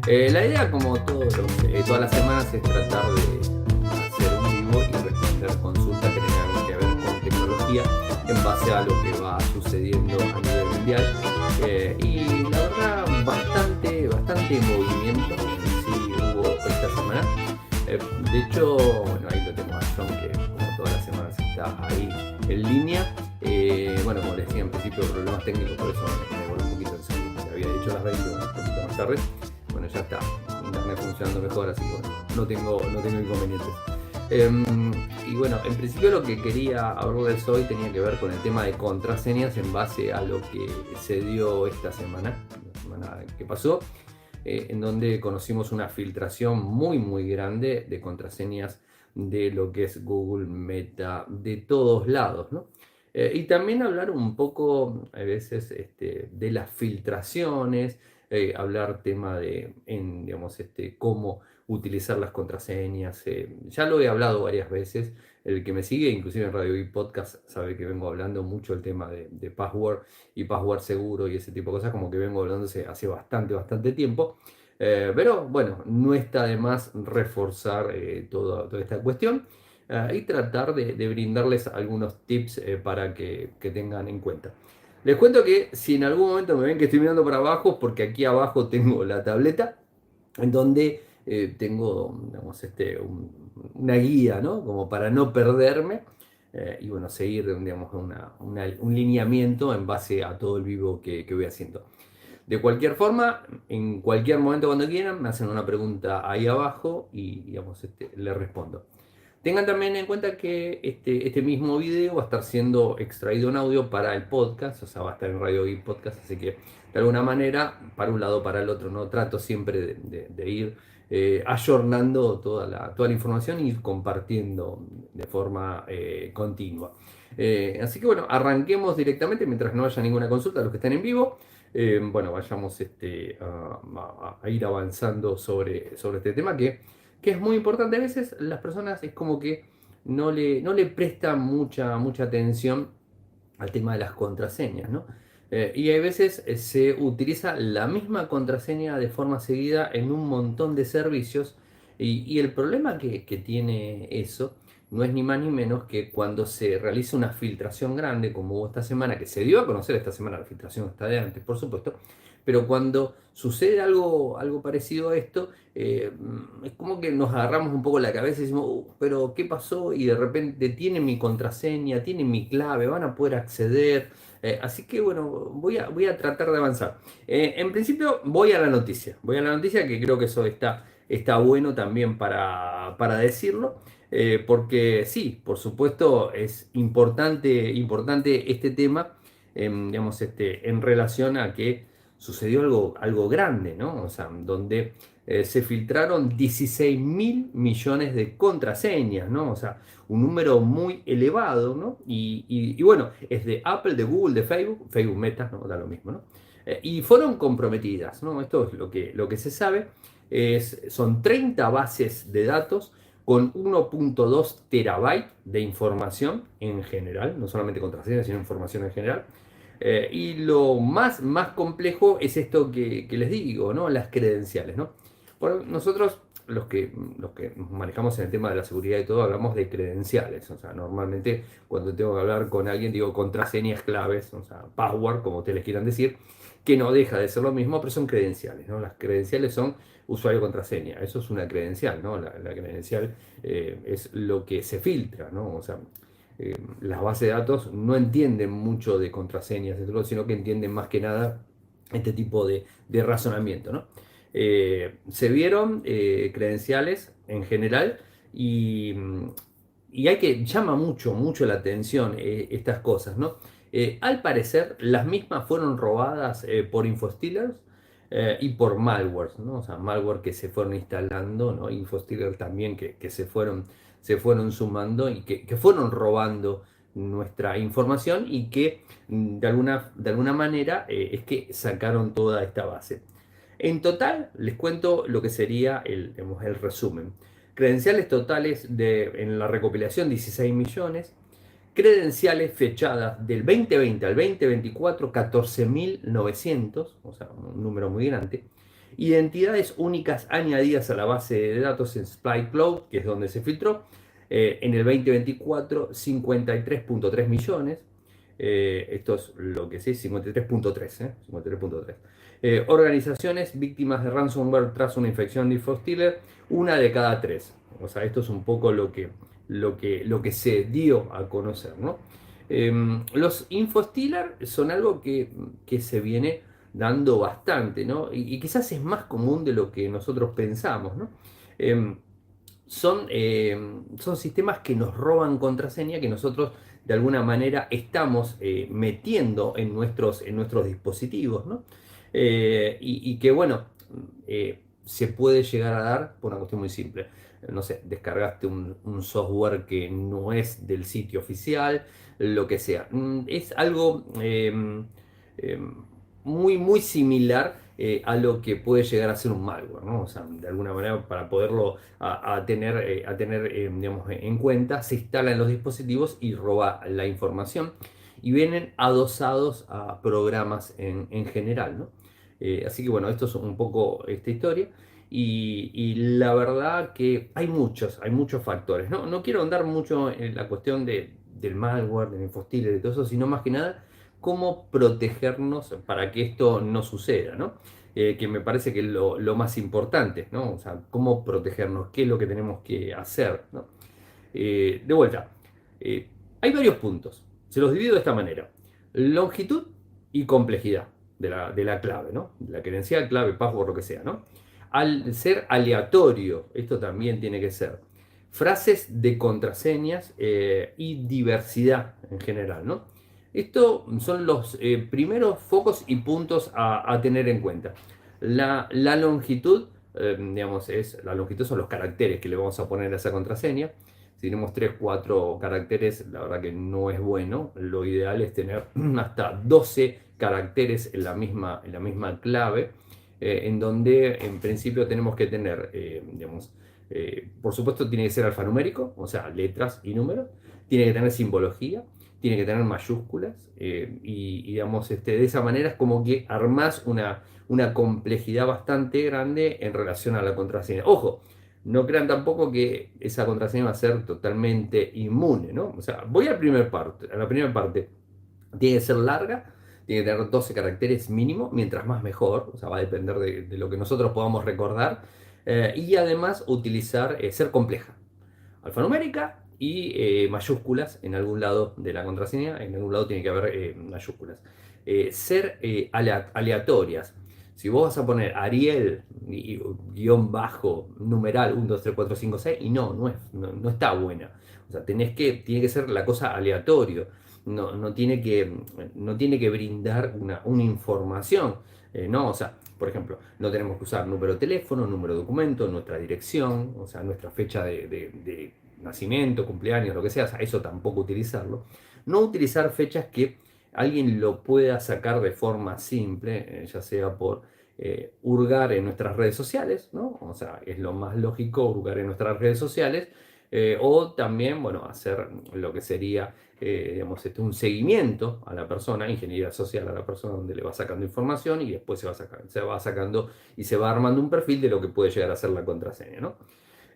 La idea, como todas las semanas, es tratar de hacer un vivo y responder consultas que tengan que ver con tecnología en base a lo que va sucediendo a nivel mundial. Y la verdad, bastante movimiento en sí hubo esta semana. De hecho, bueno, ahí lo tengo a John, que como todas las semanas está ahí en línea. Bueno, como les decía en principio, problemas técnicos, por eso me volví un poquito en serio. Te había dicho las 20, un poquito más tarde. Bueno, ya está, internet funcionando mejor, así que bueno, no tengo inconvenientes. Y bueno, en principio lo que quería hablarles hoy tenía que ver con el tema de contraseñas en base a lo que se dio esta semana, la semana que pasó, en donde conocimos una filtración muy grande de contraseñas de lo que es Google, Meta, de todos lados, ¿no? Y también hablar un poco, a veces, de las filtraciones, hablar tema digamos, cómo utilizar las contraseñas. Ya lo he hablado varias veces. El que me sigue, inclusive en Radio y Podcast, sabe que vengo hablando mucho el tema de password y password seguro y ese tipo de cosas, como que vengo hablándose hace bastante tiempo. Pero bueno, no está de más reforzar toda esta cuestión y tratar de brindarles algunos tips para que tengan en cuenta. Les cuento que si en algún momento me ven que estoy mirando para abajo, porque aquí abajo tengo la tableta, en donde tengo, digamos, una guía, ¿no? Como para no perderme y bueno, seguir, digamos, un lineamiento en base a todo el vivo que voy haciendo. De cualquier forma, en cualquier momento cuando quieran, me hacen una pregunta ahí abajo y digamos, le respondo. Tengan también en cuenta que este mismo video va a estar siendo extraído en audio para el podcast, o sea, va a estar en Radio y Podcast, así que de alguna manera, para un lado o para el otro, no trato siempre de ir ayornando toda la información y ir compartiendo de forma continua. Así que bueno, arranquemos directamente mientras no haya ninguna consulta a los que estén en vivo. Bueno, vayamos a ir avanzando sobre este tema que es muy importante. A veces las personas es como que no le prestan mucha atención al tema de las contraseñas, ¿no? Y hay veces se utiliza la misma contraseña de forma seguida en un montón de servicios y el problema que tiene eso no es ni más ni menos que cuando se realiza una filtración grande, como hubo esta semana, que se dio a conocer esta semana, la filtración está de antes, por supuesto, pero cuando sucede algo parecido a esto, es como que nos agarramos un poco la cabeza y decimos, pero ¿qué pasó? Y de repente tienen mi contraseña, tienen mi clave, van a poder acceder. Así que bueno, voy a tratar de avanzar. En principio voy a la noticia que creo que eso está bueno también para decirlo. Porque sí, por supuesto es importante este tema, digamos, en relación a que sucedió algo grande, ¿no? O sea, donde se filtraron 16 mil millones de contraseñas, ¿no? O sea, un número muy elevado, ¿no? Y bueno, es de Apple, de Google, de Facebook Meta, ¿no? Da lo mismo, ¿no? Y fueron comprometidas, ¿no? Esto es lo que se sabe. Son 30 bases de datos con 1.2 terabytes de información en general, no solamente contraseñas, sino información en general. Y lo más complejo es esto que les digo, ¿no? Las credenciales, ¿no? Por nosotros, los que nos manejamos en el tema de la seguridad y todo, hablamos de credenciales. O sea, normalmente cuando tengo que hablar con alguien, digo contraseñas claves, o sea, password, como ustedes les quieran decir, que no deja de ser lo mismo, pero son credenciales, ¿no? Las credenciales son usuario-contraseña, eso es una credencial, ¿no? La credencial es lo que se filtra, ¿no? O sea, las bases de datos no entienden mucho de contraseñas, sino que entienden más que nada este tipo de razonamiento, ¿no? Se vieron credenciales en general y, y hay que llama mucho la atención estas cosas, ¿no? Al parecer, las mismas fueron robadas por infostealers y por malware, ¿no? O sea, malware que se fueron instalando, ¿no? Infostealers también que se fueron sumando y que fueron robando nuestra información y que de alguna manera es que sacaron toda esta base. En total, les cuento lo que sería digamos, el resumen. Credenciales totales en la recopilación 16 millones. Credenciales fechadas del 2020 al 2024, 14.900, o sea, un número muy grande. Identidades únicas añadidas a la base de datos en Spy Cloud, que es donde se filtró. En el 2024, 53.3 millones. Esto es lo que sí, 53.3. 53.3. Organizaciones víctimas de ransomware tras una infección de InfoStealer, una de cada tres. O sea, esto es un poco lo que se dio a conocer, ¿no? Los InfoStealer son algo que se viene dando bastante, ¿no? Y quizás es más común de lo que nosotros pensamos, ¿no? Em, son sistemas que nos roban contraseña, que nosotros de alguna manera estamos metiendo en nuestros dispositivos, ¿no? Y que, bueno, se puede llegar a dar por una cuestión muy simple. No sé, descargaste un software que no es del sitio oficial, lo que sea. Es algo muy, muy similar a lo que puede llegar a ser un malware, ¿no? O sea, de alguna manera, para poderlo a tener digamos, en cuenta, se instala en los dispositivos y roba la información. Y vienen adosados a programas en general, ¿no? Así que bueno, esto es un poco esta historia. Y la verdad que hay muchos factores. No quiero andar mucho en la cuestión del malware, del infostealer, de todo eso, sino más que nada cómo protegernos para que esto no suceda, ¿no? Que me parece que es lo más importante, ¿no? O sea, cómo protegernos, qué es lo que tenemos que hacer, ¿no? De vuelta, eh, hay varios puntos. Se los divido de esta manera. Longitud y complejidad de la clave, ¿no? De la credencial, clave, password, lo que sea, ¿no? Al ser aleatorio, esto también tiene que ser. Frases de contraseñas y diversidad en general, ¿no? Estos son los primeros focos y puntos a tener en cuenta. La longitud, digamos, la longitud son los caracteres que le vamos a poner a esa contraseña. Si tenemos 3, 4 caracteres, la verdad que no es bueno. Lo ideal es tener hasta 12 caracteres en la misma clave, en donde en principio tenemos que tener, digamos, por supuesto tiene que ser alfanumérico, o sea, letras y números, tiene que tener simbología, tiene que tener mayúsculas, y digamos, de esa manera es como que armás una complejidad bastante grande en relación a la contraseña. Ojo, no crean tampoco que esa contraseña va a ser totalmente inmune, ¿no? O sea, voy a la primera parte. Tiene que ser larga, tiene que tener 12 caracteres mínimo, mientras más mejor, o sea, va a depender de lo que nosotros podamos recordar. Y además ser compleja, alfanumérica y mayúsculas en algún lado de la contraseña, en algún lado tiene que haber mayúsculas. Ser aleatorias. Si vos vas a poner Ariel guión bajo numeral 1, 2, 3, 4, 5, 6, y no está buena. O sea, tiene que ser la cosa aleatorio. No tiene que brindar una información. No, o sea, por ejemplo, no tenemos que usar número de teléfono, número de documento, nuestra dirección, o sea, nuestra fecha de nacimiento, cumpleaños, lo que sea, o sea, eso tampoco utilizarlo. No utilizar fechas que alguien lo pueda sacar de forma simple, ya sea por hurgar en nuestras redes sociales, ¿no? O sea, es lo más lógico hurgar en nuestras redes sociales, o también, bueno, hacer lo que sería, digamos, un seguimiento a la persona, ingeniería social a la persona, donde le va sacando información y después se va sacando y se va armando un perfil de lo que puede llegar a ser la contraseña, ¿no?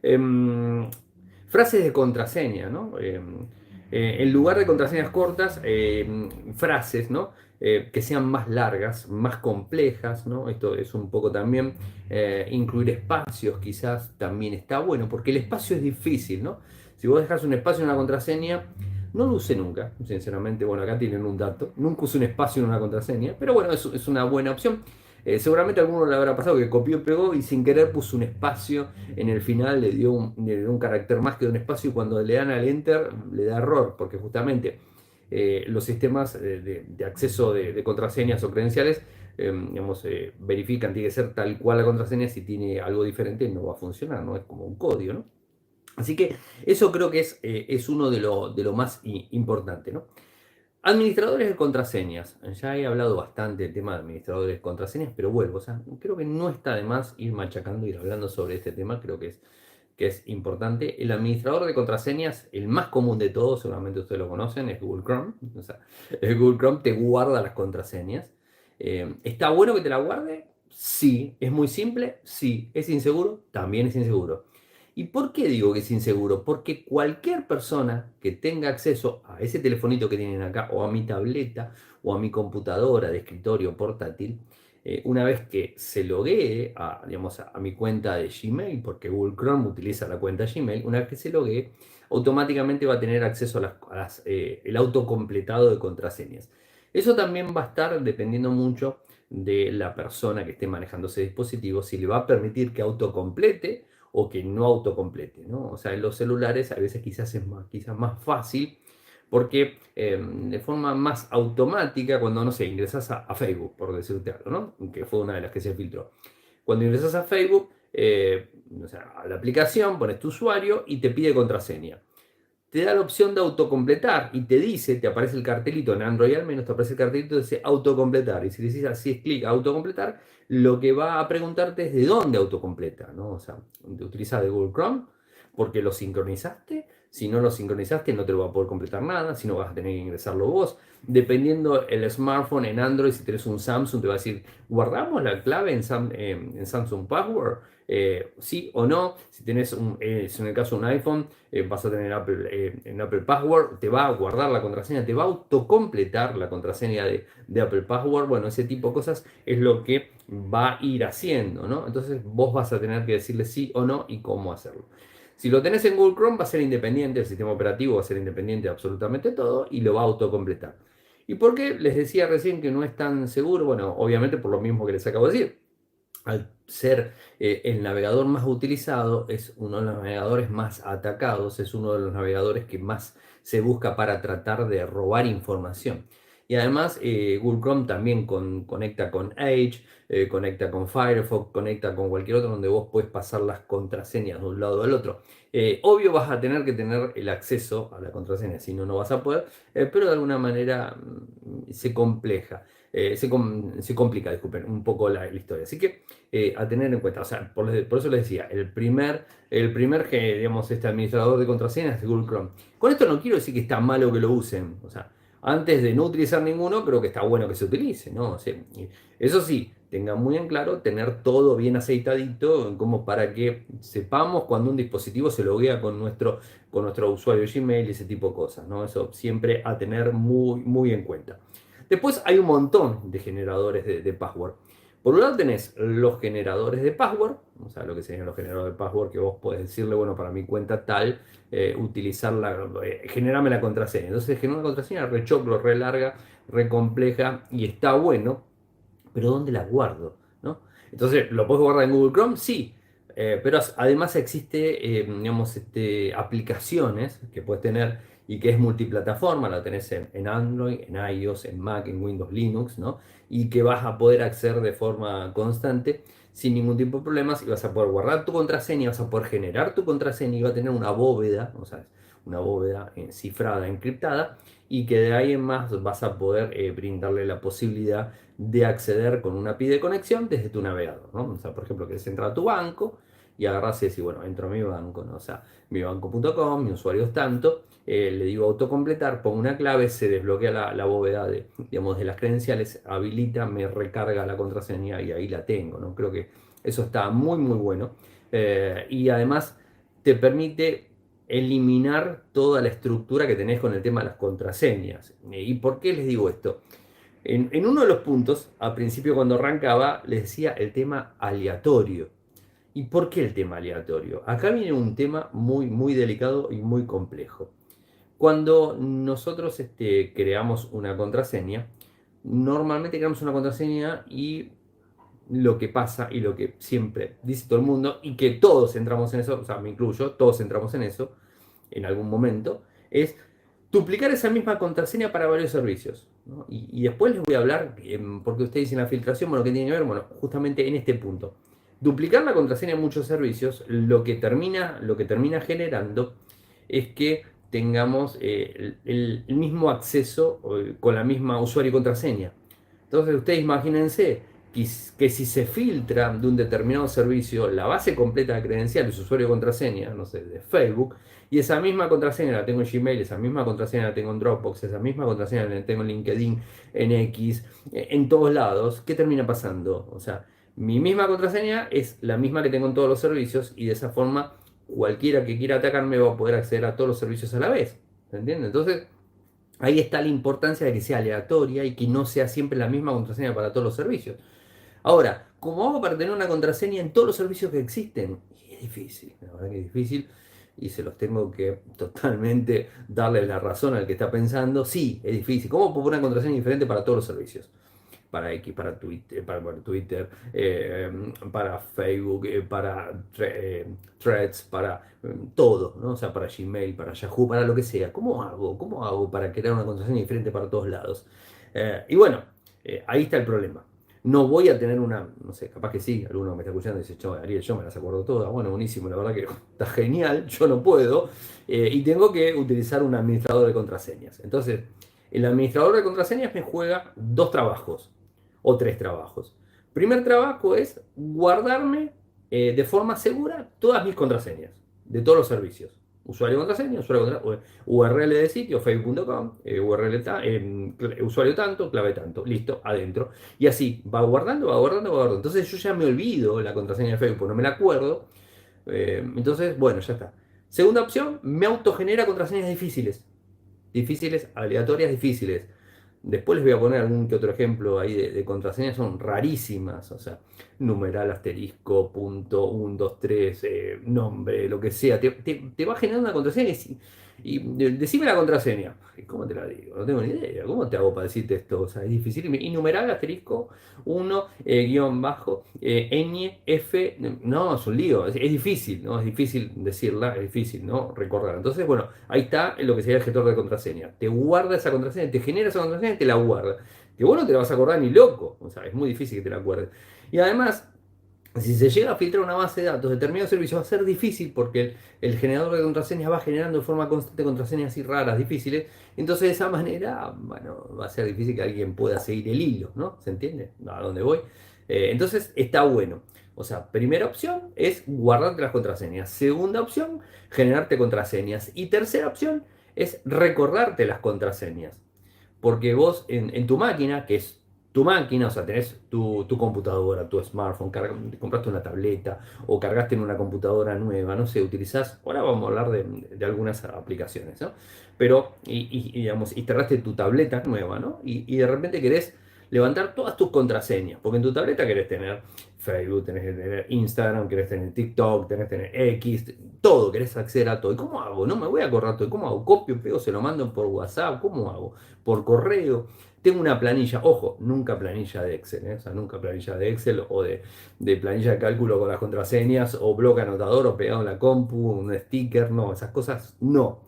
Em, Frases de contraseña, ¿no? En lugar de contraseñas cortas, frases, ¿no? Que sean más largas, más complejas, ¿no? Esto es un poco también incluir espacios, quizás también está bueno, porque el espacio es difícil, ¿no? Si vos dejas un espacio en una contraseña, no lo usé nunca, sinceramente. Bueno, acá tienen un dato. Nunca usé un espacio en una contraseña, pero bueno, es una buena opción. Seguramente a alguno le habrá pasado que copió y pegó y sin querer puso un espacio en el final, le dio un carácter más que un espacio, y cuando le dan al enter le da error, porque justamente los sistemas de acceso de contraseñas o credenciales, digamos, verifican, tiene que ser tal cual la contraseña. Si tiene algo diferente no va a funcionar, no es como un código, ¿no? Así que eso creo que es uno de lo más importante, ¿no? Administradores de contraseñas. Ya he hablado bastante del tema de administradores de contraseñas, pero vuelvo, o sea, creo que no está de más ir machacando, ir hablando sobre este tema. Creo que es importante. El administrador de contraseñas, el más común de todos, seguramente ustedes lo conocen, es Google Chrome. O sea, el Google Chrome te guarda las contraseñas. ¿Está bueno que te la guarde? Sí. ¿Es muy simple? Sí. ¿Es inseguro? También es inseguro. ¿Y por qué digo que es inseguro? Porque cualquier persona que tenga acceso a ese telefonito que tienen acá, o a mi tableta, o a mi computadora de escritorio portátil, una vez que se loguee digamos, a mi cuenta de Gmail, porque Google Chrome utiliza la cuenta Gmail, una vez que se loguee, automáticamente va a tener acceso el autocompletado de contraseñas. Eso también va a estar dependiendo mucho de la persona que esté manejando ese dispositivo, si le va a permitir que autocomplete o que no autocomplete, ¿no? O sea, en los celulares a veces quizás es quizás más fácil porque de forma más automática, cuando, no sé, ingresas a Facebook, por decirte algo, ¿no? Que fue una de las que se filtró. Cuando ingresas a Facebook, o sea, a la aplicación, pones tu usuario y te pide contraseña. Te da la opción de autocompletar y te dice, te aparece el cartelito, en Android al menos te aparece el cartelito, dice autocompletar. Y si le dices así, es clic autocompletar, lo que va a preguntarte es de dónde autocompleta, ¿no? O sea, te utilizas de Google Chrome porque lo sincronizaste. Si no lo sincronizaste, no te lo va a poder completar nada, si no vas a tener que ingresarlo vos. Dependiendo el smartphone en Android, si tenés un Samsung, te va a decir, ¿guardamos la clave en Samsung Password? Sí o no. Si tenés si en el caso un iPhone, vas a tener en Apple Password, te va a guardar la contraseña, te va a autocompletar la contraseña de Apple Password. Bueno, ese tipo de cosas es lo que va a ir haciendo, ¿no? Entonces vos vas a tener que decirle sí o no y cómo hacerlo. Si lo tenés en Google Chrome va a ser independiente, el sistema operativo va a ser independiente de absolutamente todo y lo va a autocompletar. ¿Y por qué les decía recién que no es tan seguro? Bueno, obviamente por lo mismo que les acabo de decir. Al ser el navegador más utilizado, es uno de los navegadores más atacados, es uno de los navegadores que más se busca para tratar de robar información. Y además Google Chrome también conecta con Edge, conecta con Firefox, conecta con cualquier otro donde vos puedes pasar las contraseñas de un lado al otro. Obvio vas a tener que tener el acceso a la contraseña, si no, no vas a poder, pero de alguna manera se compleja. Se complica, disculpen, un poco la historia. Así que a tener en cuenta, o sea, por eso les decía, el primer que, digamos, este administrador de contraseñas es Google Chrome. Con esto no quiero decir que está malo que lo usen, o sea, antes de no utilizar ninguno, creo que está bueno que se utilice, ¿no? O sea, eso sí, tengan muy en claro tener todo bien aceitadito, como para que sepamos cuando un dispositivo se loguea con nuestro usuario Gmail y ese tipo de cosas, ¿no? Eso siempre a tener muy, muy en cuenta. Después hay un montón de generadores de password. Por un lado tenés los generadores de password, o sea, lo que serían los generadores de password, que vos podés decirle, bueno, para mi cuenta tal, generame la contraseña. Entonces genera una contraseña re choclo, re larga, re compleja, y está bueno, pero ¿dónde la guardo? ¿No? Entonces, ¿lo puedes guardar en Google Chrome? Sí. Pero además existe, digamos, aplicaciones que puedes tener y que es multiplataforma, la tenés en Android, en iOS, en Mac, en Windows, Linux, ¿no? Y que vas a poder acceder de forma constante sin ningún tipo de problemas y vas a poder guardar tu contraseña, vas a poder generar tu contraseña y va a tener una bóveda, o sea, una bóveda cifrada, encriptada, y que de ahí en más vas a poder brindarle la posibilidad de acceder con una API de conexión desde tu navegador, ¿no? O sea, por ejemplo, querés entrar a tu banco y agarras y decís, bueno, entro a mi banco, ¿no? O sea, mibanco.com, mi usuario es tanto, le digo autocompletar, pongo una clave, se desbloquea la bóveda digamos, de las credenciales, habilita, me recarga la contraseña y ahí la tengo, ¿no? Creo que eso está muy, muy bueno. Y además te permite eliminar toda la estructura que tenés con el tema de las contraseñas. ¿Y por qué les digo esto? En uno de los puntos, al principio cuando arrancaba, les decía el tema aleatorio. ¿Y por qué el tema aleatorio? Acá viene un tema muy, muy delicado y muy complejo. Cuando nosotros creamos una contraseña, normalmente creamos una contraseña y lo que pasa y lo que siempre dice todo el mundo y que todos entramos en eso, o sea, me incluyo, todos entramos en eso en algún momento, es duplicar esa misma contraseña para varios servicios, ¿no? Y después les voy a hablar, porque ustedes dicen la filtración, bueno, ¿qué tiene que ver? Bueno, justamente en este punto. Duplicar la contraseña en muchos servicios, lo que termina generando es que tengamos el mismo acceso con la misma usuario y contraseña. Entonces ustedes imagínense que si se filtra de un determinado servicio la base completa de credenciales, usuario y contraseña, no sé, de Facebook, y esa misma contraseña la tengo en Gmail, esa misma contraseña la tengo en Dropbox, esa misma contraseña la tengo en LinkedIn, en X, en todos lados, ¿qué termina pasando? O sea, Mi misma contraseña es la misma que tengo en todos los servicios y de esa forma cualquiera que quiera atacarme va a poder acceder a todos los servicios a la vez. ¿Se entiende? Entonces, ahí está la importancia de que sea aleatoria y que no sea siempre la misma contraseña para todos los servicios. Ahora, ¿cómo hago para tener una contraseña en todos los servicios que existen? Y es difícil, la verdad que es difícil y se los tengo que totalmente darle la razón al que está pensando. Sí, es difícil. ¿Cómo puedo poner una contraseña diferente para todos los servicios? Para X, para Twitter, para Facebook, para Threads, para todo, ¿no? O sea, para Gmail, para Yahoo, para lo que sea. ¿Cómo hago? ¿Cómo hago para crear una contraseña diferente para todos lados? Y bueno, ahí está el problema. No voy a tener una, no sé, capaz que sí, alguno me está escuchando y dice, "Che, Ariel, yo me las acuerdo todas". Bueno, buenísimo, la verdad que está genial, yo no puedo. Y tengo que utilizar un administrador de contraseñas. Entonces, el administrador de contraseñas me juega dos trabajos o tres trabajos. Primer trabajo es guardarme de forma segura todas mis contraseñas de todos los servicios. Usuario contraseña, URL de sitio, facebook.com, usuario tanto, clave tanto, listo, adentro. Y así, va guardando, va guardando, va guardando. Entonces yo ya me olvido la contraseña de Facebook, no me la acuerdo. Entonces, bueno, ya está. Segunda opción, me autogenera contraseñas difíciles. Difíciles, aleatorias, difíciles. Después les voy a poner algún que otro ejemplo ahí de contraseñas, son rarísimas, o sea, numeral, asterisco, punto, 1, 2, 3, nombre, lo que sea. Te va generando una contraseña decime la contraseña. ¿Cómo te la digo? No tengo ni idea. ¿Cómo te hago para decirte esto? O sea, es difícil. Y numeral, asterisco, 1, guión bajo, ñ, f. No, es un lío. Es difícil, ¿no? Es difícil decirla, es difícil, ¿no? Recordarla. Entonces, bueno, ahí está lo que sería el gestor de contraseña. Te guarda esa contraseña, te genera esa contraseña y te la guarda. Que vos no te la vas a acordar ni loco. O sea, es muy difícil que te la acuerdes. Y además, si se llega a filtrar una base de datos de determinado servicio, va a ser difícil porque el generador de contraseñas va generando de forma constante contraseñas así raras, difíciles. Entonces, de esa manera, bueno, va a ser difícil que alguien pueda seguir el hilo, ¿no? ¿Se entiende? ¿A dónde voy? Entonces, está bueno. O sea, primera opción es guardarte las contraseñas. Segunda opción, generarte contraseñas. Y tercera opción es recordarte las contraseñas. Porque vos en tu máquina, que es tu máquina, o sea, tenés tu computadora, tu smartphone, compraste una tableta o cargaste en una computadora nueva, no sé, utilizás, ahora vamos a hablar de algunas aplicaciones, ¿no? Pero, digamos, instalaste tu tableta nueva, ¿no? Y de repente querés levantar todas tus contraseñas, porque en tu tableta querés tener Facebook, tenés que tener Instagram, querés tener TikTok, tenés que tener X, todo, querés acceder a todo. ¿Y cómo hago? No me voy a acordar todo. ¿Cómo hago? Copio, pego, se lo mando por WhatsApp, ¿cómo hago? Por correo. Tengo una planilla, ojo, nunca planilla de Excel, ¿eh? O sea, nunca planilla de Excel o de planilla de cálculo con las contraseñas o bloque anotador o pegado en la compu, un sticker, no, esas cosas no.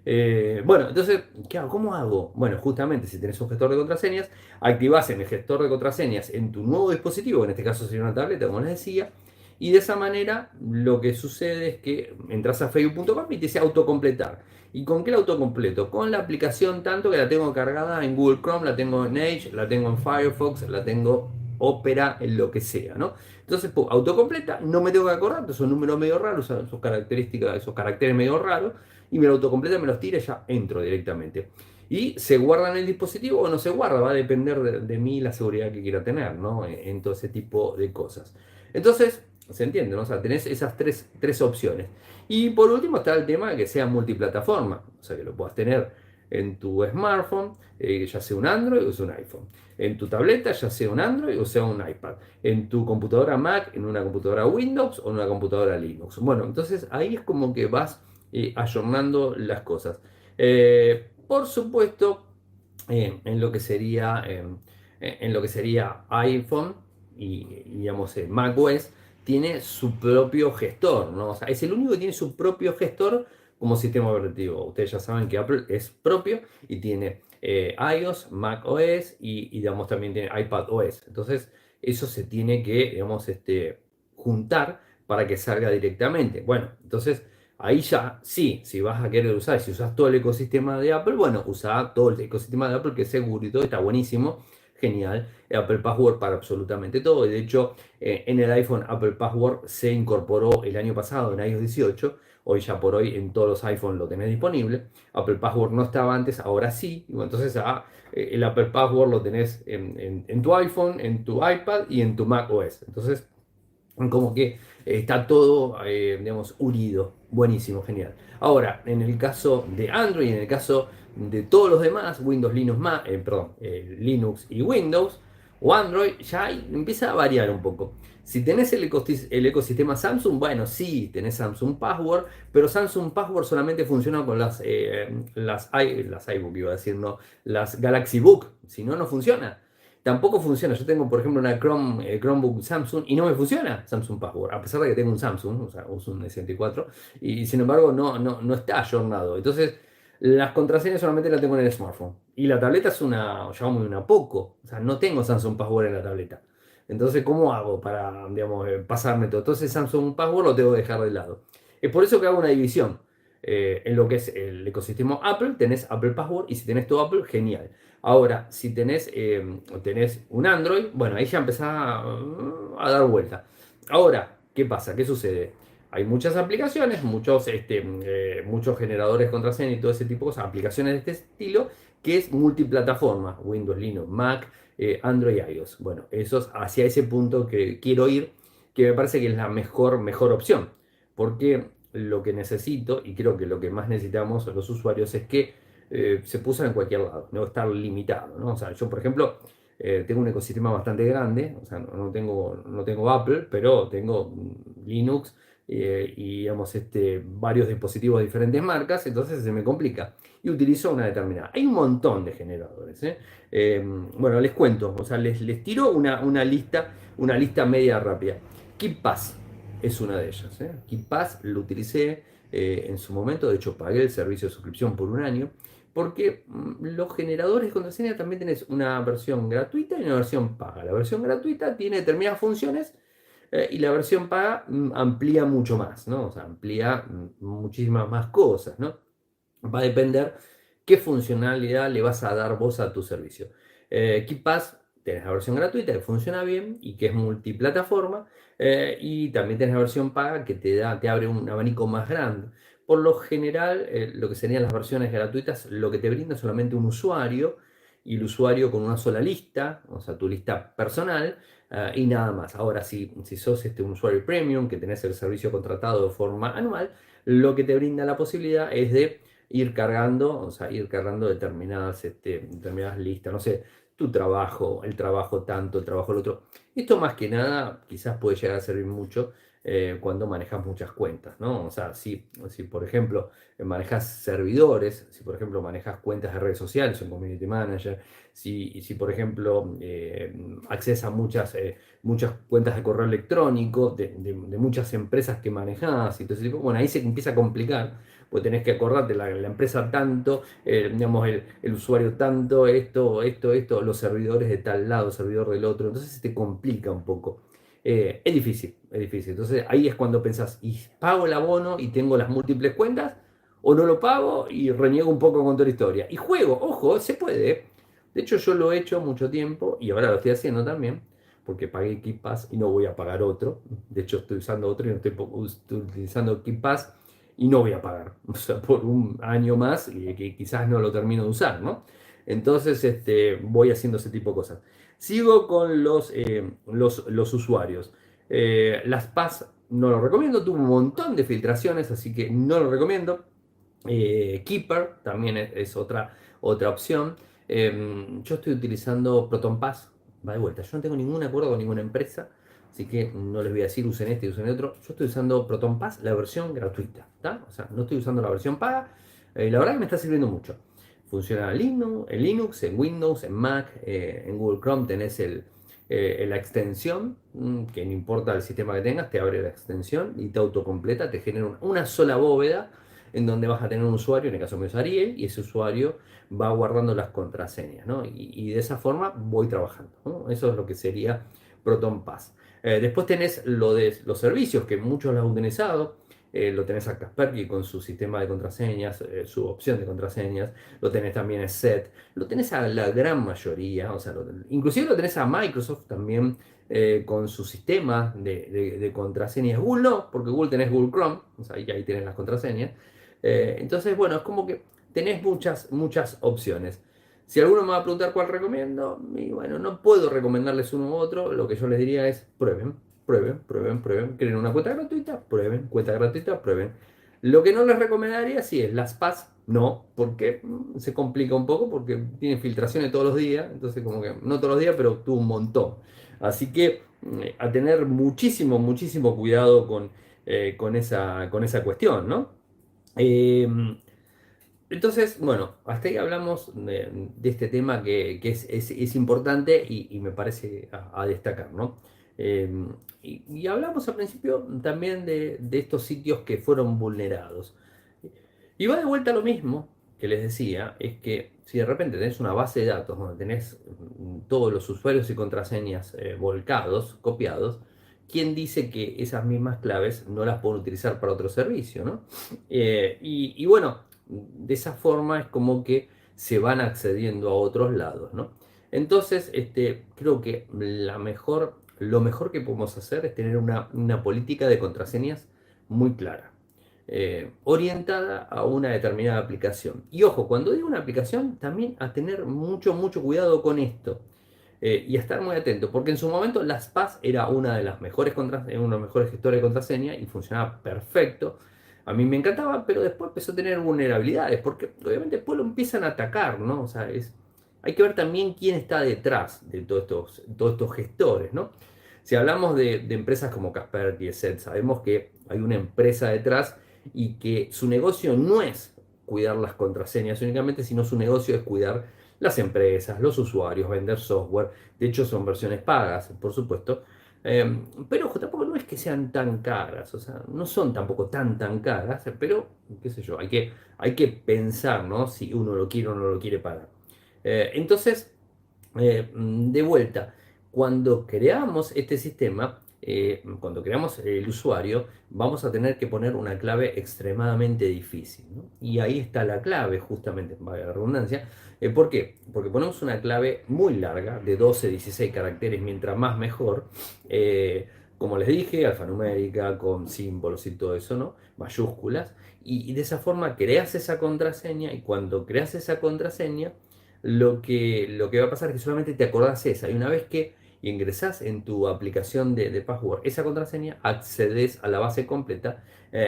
Bueno, entonces, ¿qué hago? ¿Cómo hago? Bueno, justamente si tenés un gestor de contraseñas, activás en el gestor de contraseñas en tu nuevo dispositivo, en este caso sería una tableta, como les decía, y de esa manera lo que sucede es que entras a facebook.com y te dice autocompletar. ¿Y con qué la autocompleto? Con la aplicación tanto que la tengo cargada en Google Chrome, la tengo en Edge, la tengo en Firefox, la tengo Opera, en lo que sea, ¿no? Entonces, autocompleta, no me tengo que acordar, son números medio raros, son sus características, esos caracteres medio raros, y me lo autocompleta, me los tira y ya entro directamente. Y se guarda en el dispositivo o no se guarda, va a depender de mí la seguridad que quiera tener, ¿no? En todo ese tipo de cosas. Entonces, se entiende, ¿no? O sea, tenés esas tres opciones. Y por último está el tema de que sea multiplataforma, o sea, que lo puedas tener en tu smartphone, ya sea un Android o sea un iPhone, en tu tableta, ya sea un Android o sea un iPad, en tu computadora Mac, en una computadora Windows o en una computadora Linux. Bueno, entonces ahí es como que vas ayornando las cosas. Por supuesto, en lo que sería, en lo que sería iPhone y digamos macOS, tiene su propio gestor, ¿no? O sea, es el único que tiene su propio gestor como sistema operativo. Ustedes ya saben que Apple es propio y tiene iOS, macOS y digamos también tiene iPadOS. Entonces, eso se tiene que, digamos, juntar para que salga directamente. Bueno, entonces ahí ya, sí, si vas a querer usar, si usas todo el ecosistema de Apple, bueno, usa todo el ecosistema de Apple que es seguro y todo, está buenísimo, genial. Apple Password para absolutamente todo. Y de hecho, en el iPhone Apple Password se incorporó el año pasado en iOS 18. Hoy ya por hoy en todos los iPhones lo tenés disponible. Apple Password no estaba antes, ahora sí. Y bueno, entonces el Apple Password lo tenés en tu iPhone, en tu iPad y en tu Mac OS. Entonces, como que está todo, digamos, unido. Buenísimo, genial. Ahora, en el caso de Android, en el caso de todos los demás, Windows, Linux, Linux y Windows, o Android, ya empieza a variar un poco. Si tenés el ecosistema Samsung, bueno, sí, tenés Samsung Password, pero Samsung Password solamente funciona con las iBook, iba a decir, no, las Galaxy Book, si no, no funciona. Tampoco funciona. Yo tengo, por ejemplo, una Chromebook Samsung y no me funciona Samsung Password, a pesar de que tengo un Samsung, o sea, uso un S24, y sin embargo no está ayornado. Entonces, las contraseñas solamente las tengo en el smartphone. Y la tableta es una poco. O sea, no tengo Samsung Password en la tableta. Entonces, ¿cómo hago para, digamos, pasarme todo? Entonces, Samsung Password lo tengo que dejar de lado. Es por eso que hago una división. En lo que es el ecosistema Apple, tenés Apple Password y si tenés todo Apple, genial. Ahora, si tenés un Android, bueno, ahí ya empezás a dar vuelta. Ahora, ¿qué pasa? ¿Qué sucede? Hay muchas aplicaciones, muchos generadores de contraseña y todo ese tipo de cosas, aplicaciones de este estilo, que es multiplataforma, Windows, Linux, Mac, Android y iOS. Bueno, eso es hacia ese punto que quiero ir, que me parece que es la mejor opción, porque lo que necesito, y creo que lo que más necesitamos los usuarios es que se puso en cualquier lado, no estar limitado, ¿no? O sea, yo, por ejemplo, tengo un ecosistema bastante grande, o sea, no tengo Apple, pero tengo Linux y digamos, varios dispositivos de diferentes marcas, entonces se me complica. Y utilizo una determinada. Hay un montón de generadores. Bueno, les cuento, o sea, les tiro una lista media rápida. KeePass es una de ellas. KeePass lo utilicé en su momento, de hecho pagué el servicio de suscripción por un año. Porque los generadores de contraseña también tenés una versión gratuita y una versión paga. La versión gratuita tiene determinadas funciones y la versión paga amplía mucho más, ¿no? O sea, amplía muchísimas más cosas, ¿no? Va a depender qué funcionalidad le vas a dar vos a tu servicio. KeePass, tenés la versión gratuita que funciona bien y que es multiplataforma, y también tenés la versión paga que te abre un abanico más grande. Por lo general, lo que serían las versiones gratuitas, lo que te brinda solamente un usuario, y el usuario con una sola lista, o sea, tu lista personal, y nada más. Ahora, si sos un usuario premium, que tenés el servicio contratado de forma anual, lo que te brinda la posibilidad es de ir cargando, o sea, ir cargando determinadas listas, no sé, tu trabajo, el trabajo tanto, el trabajo el otro. Esto más que nada quizás puede llegar a servir mucho cuando manejas muchas cuentas, ¿no? O sea, si por ejemplo manejas servidores, si por ejemplo manejas cuentas de redes sociales, un community manager, si por ejemplo accedes a muchas cuentas de correo electrónico de muchas empresas que manejas y todo ese tipo, bueno, ahí se empieza a complicar, pues tenés que acordarte la empresa tanto, digamos, el usuario tanto, esto, los servidores de tal lado, servidor del otro, entonces se te complica un poco. Es difícil, es difícil. Entonces ahí es cuando pensás, ¿y pago el abono y tengo las múltiples cuentas? ¿O no lo pago y reniego un poco con toda la historia? Y juego, ojo, se puede. De hecho, yo lo he hecho mucho tiempo y ahora lo estoy haciendo también, porque pagué KeePass y no voy a pagar otro. De hecho, estoy usando otro y no estoy utilizando KeePass y no voy a pagar. O sea, por un año más y que quizás no lo termino de usar, ¿no? Entonces, voy haciendo ese tipo de cosas. Sigo con los usuarios. Las PAS no lo recomiendo, tuvo un montón de filtraciones, así que no lo recomiendo. Keeper también es otra opción. Yo estoy utilizando ProtonPass, va de vuelta. Yo no tengo ningún acuerdo con ninguna empresa, así que no les voy a decir usen este y usen el otro. Yo estoy usando ProtonPass, la versión gratuita, ¿tá? O sea, no estoy usando la versión paga. La verdad que me está sirviendo mucho. Funciona en Linux, en Windows, en Mac, en Google Chrome tenés la extensión, que no importa el sistema que tengas, te abre la extensión y te autocompleta, te genera una sola bóveda en donde vas a tener un usuario, en el caso mío es Ariel, y ese usuario va guardando las contraseñas, ¿no? Y de esa forma voy trabajando, ¿no? Eso es lo que sería ProtonPass. Después tenés lo de los servicios, que muchos lo han utilizado. lo tenés a Kaspersky con su sistema de contraseñas, su opción de contraseñas, lo tenés también a SET, lo tenés a la gran mayoría, o sea, inclusive lo tenés a Microsoft también con su sistema de contraseñas. Google no, porque Google tenés Google Chrome, o sea, y ahí tenés las contraseñas. Entonces, bueno, es como que tenés muchas opciones. Si alguno me va a preguntar cuál recomiendo, y bueno, no puedo recomendarles uno u otro, lo que yo les diría es prueben, prueben, prueben, prueben. Creen una cuenta gratuita, prueben, cuenta gratuita, prueben. Lo que no les recomendaría sí es las PAS, no, porque se complica un poco, porque tiene filtraciones todos los días, entonces como que no todos los días, pero tuvo un montón. Así que a tener muchísimo cuidado con esa cuestión, ¿no? Eh, entonces, bueno, hasta ahí hablamos de este tema que es importante y me parece a destacar, ¿no? Eh, y hablamos al principio también de estos sitios que fueron vulnerados. Y va de vuelta a lo mismo que les decía, es que si de repente tenés una base de datos donde tenés todos los usuarios y contraseñas volcados, copiados, ¿quién dice que esas mismas claves no las pueden utilizar para otro servicio, ¿no? Y bueno, de esa forma es como que se van accediendo a otros lados, ¿no? Entonces, creo que lo mejor que podemos hacer es tener una política de contraseñas muy clara, orientada a una determinada aplicación. Y ojo, cuando digo una aplicación, también a tener mucho cuidado con esto. Y a estar muy atento, porque en su momento LastPass era una de las mejores uno de los mejores gestores de contraseña y funcionaba perfecto. A mí me encantaba, pero después empezó a tener vulnerabilidades, porque obviamente después lo empiezan a atacar, ¿no? O sea, hay que ver también quién está detrás de todos estos gestores, ¿no? Si hablamos de empresas como Kaspersky, etc., sabemos que hay una empresa detrás y que su negocio no es cuidar las contraseñas únicamente, sino su negocio es cuidar las empresas, los usuarios, vender software. De hecho, son versiones pagas, por supuesto. Pero ojo, tampoco no es que sean tan caras, o sea, no son tampoco tan caras, pero qué sé yo, hay que pensar, ¿no? Si uno lo quiere o no lo quiere pagar. Entonces, de vuelta, cuando creamos este sistema, cuando creamos el usuario, vamos a tener que poner una clave extremadamente difícil, ¿no? Y ahí está la clave, justamente, valga la redundancia. ¿Por qué? Porque ponemos una clave muy larga, de 12, 16 caracteres, mientras más mejor. Como les dije, alfanumérica, con símbolos y todo eso, ¿no? Mayúsculas. Y de esa forma creas esa contraseña y cuando creas esa contraseña, lo que va a pasar es que solamente te acordás esa. Y una vez que ingresás en tu aplicación de password esa contraseña, accedes a la base completa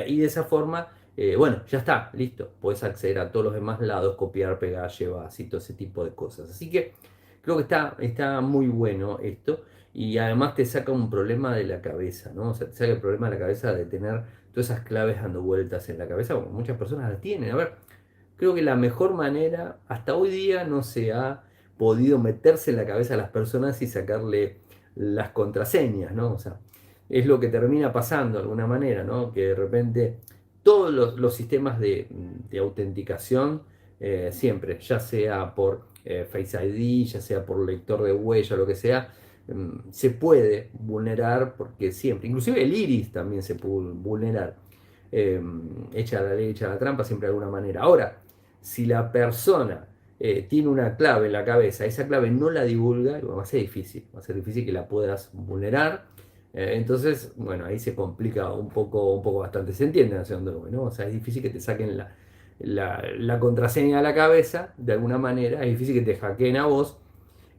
y de esa forma, bueno, ya está, listo. Puedes acceder a todos los demás lados, copiar, pegar, llevar, y todo ese tipo de cosas. Así que creo que está muy bueno esto. Y además te saca un problema de la cabeza, ¿no? O sea, te saca el problema de la cabeza de tener todas esas claves dando vueltas en la cabeza, como muchas personas las tienen. A ver, creo que la mejor manera, hasta hoy día no se ha podido meterse en la cabeza a las personas y sacarle las contraseñas, ¿no? O sea, es lo que termina pasando de alguna manera, ¿no? Que de repente todos los sistemas de autenticación, siempre, ya sea por Face ID, ya sea por lector de huella, lo que sea, se puede vulnerar porque siempre, inclusive el iris también se puede vulnerar. Eh, Echa la ley, echa la trampa, siempre de alguna manera. Ahora, si la persona tiene una clave en la cabeza, esa clave no la divulga, va a ser difícil que la puedas vulnerar. Entonces, bueno, ahí se complica un poco bastante. Se entiende hacia dónde voy, ¿no? O sea, es difícil que te saquen la contraseña de la cabeza, de alguna manera, es difícil que te hackeen a vos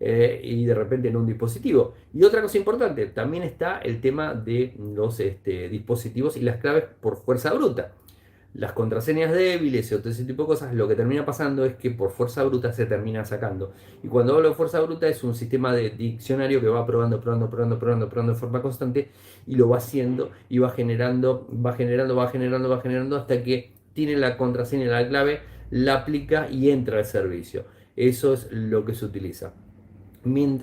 y de repente en un dispositivo. Y otra cosa importante, también está el tema de los dispositivos y las claves por fuerza bruta. Las contraseñas débiles y otro ese tipo de cosas, lo que termina pasando es que por fuerza bruta se termina sacando. Y cuando hablo de fuerza bruta es un sistema de diccionario que va probando de forma constante y lo va haciendo y va generando hasta que tiene la contraseña y la clave, la aplica y entra al servicio. Eso es lo que se utiliza.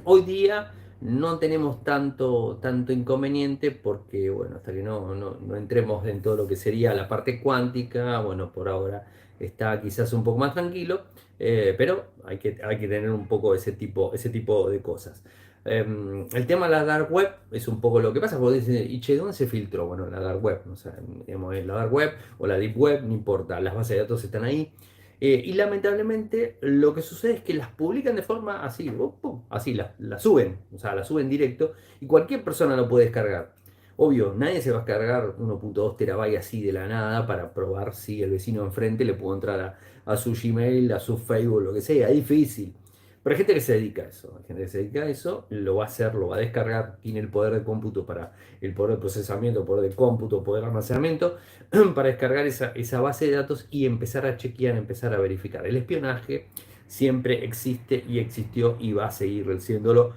Hoy día no tenemos tanto inconveniente porque, bueno, hasta que no entremos en todo lo que sería la parte cuántica, bueno, por ahora está quizás un poco más tranquilo, pero hay que tener un poco ese tipo de cosas. El tema de la dark web es un poco lo que pasa, porque dicen, ¿y che, dónde se filtró? Bueno, la dark web, o sea, digamos, la dark web o la deep web, no importa, las bases de datos están ahí. Y lamentablemente lo que sucede es que las publican de forma así, pum, así, las suben, o sea, las suben directo y cualquier persona lo puede descargar. Obvio, nadie se va a descargar 1.2 terabytes así de la nada para probar si el vecino enfrente le pudo entrar a su Gmail, a su Facebook, lo que sea, es difícil. Pero hay gente que se dedica a eso, hay gente que se dedica a eso, lo va a hacer, lo va a descargar, tiene el poder de cómputo para el poder de procesamiento, el poder de cómputo, poder de almacenamiento, para descargar esa base de datos y empezar a chequear, empezar a verificar. El espionaje siempre existe y existió y va a seguir siéndolo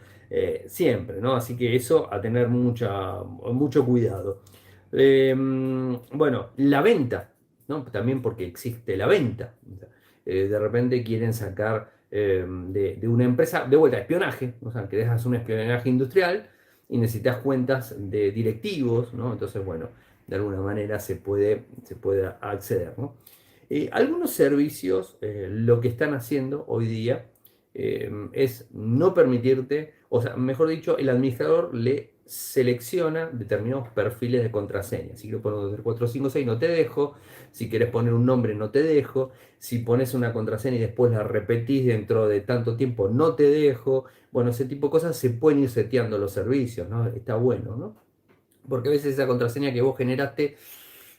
siempre, ¿no? Así que eso a tener mucho cuidado. Bueno, la venta, ¿no? También porque existe la venta. De repente quieren sacar de una empresa, de vuelta, espionaje, o sea, que dejas un espionaje industrial y necesitas cuentas de directivos, ¿no? Entonces, bueno, de alguna manera se puede acceder, ¿no? Algunos servicios lo que están haciendo hoy día es no permitirte, o sea, mejor dicho, el administrador le selecciona determinados perfiles de contraseña. Si quieres poner 2, 3, 4, 5, 6, no te dejo. Si quieres poner un nombre, no te dejo. Si pones una contraseña y después la repetís dentro de tanto tiempo, no te dejo. Bueno, ese tipo de cosas se pueden ir seteando los servicios, ¿no? Está bueno, ¿no? Porque a veces esa contraseña que vos generaste